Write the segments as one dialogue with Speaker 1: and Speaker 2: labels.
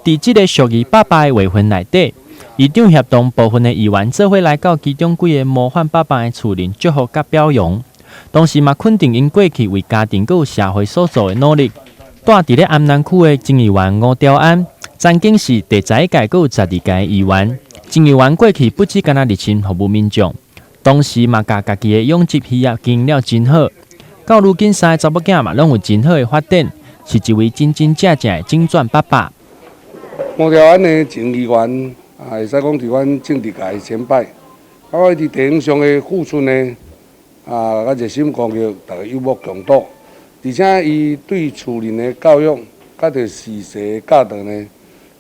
Speaker 1: 伫即个属于爸爸的话份内底，议长协同部分的议员做伙来到其中几个模范爸爸的厝邻祝福甲表扬，同时嘛肯定因过去为家庭佮社会所做的努力。住伫咧安南区的前议员吴兆安，曾经是第11届佮12届议员。前议员过去不止干那热心服务民众，同时嘛甲家己的养殖事业经营了真好。到如今3个查某囝嘛，拢有真好的发展，是一位真正的精转爸爸。
Speaker 2: 吴兆安的前议员会使讲伫阮政治界前辈，我伫地方上的付出呢，甲热心公益，大家有目共睹。而且伊对厝邻的教育，甲着事实教导呢，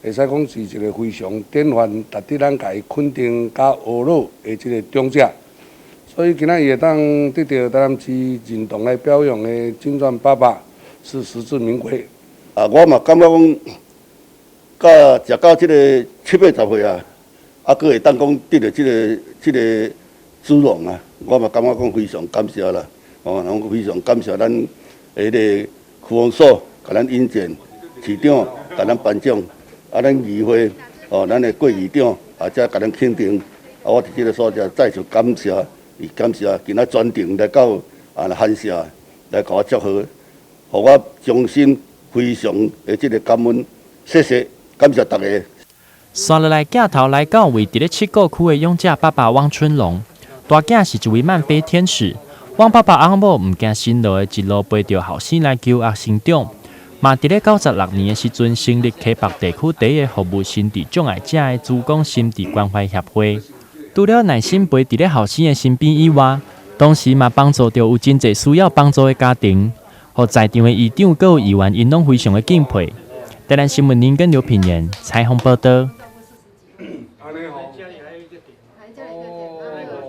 Speaker 2: 会使讲是一个非常典范，值得咱家己肯定甲学乐的即个长者。所以今仔伊会当得到台南市认同来表扬的精转爸爸，是实至名归。
Speaker 3: 我嘛感觉讲，食到即个7、80岁啊，佫会当讲得到即个殊荣啊，我嘛感觉讲非常感谢啦，咱非常感谢咱迄个区公所，甲咱引荐市长，甲咱颁奖，咱议会咱的郭议长则甲咱肯定，我伫即个所在再次感谢，今仔专程来到汉社来甲我祝贺，互我衷心非常的即个感恩，谢谢，感谢大家。
Speaker 1: 刷落来镜头来到位伫咧七股区的勇者爸爸汪春龙，大囝是一位慢飞天使。汪爸爸翁某毋惊辛劳的一路陪着后生来求学成长，嘛伫咧96年的时阵成立溪北地区第一个服务心智障碍者的主攻心智关怀协会。除了耐心陪伫咧后生的身边以外，同时嘛帮助着有真侪需要帮助的家庭，互在场的议长佮议员因拢非常的敬佩。台南新闻林跟刘品言采访报道。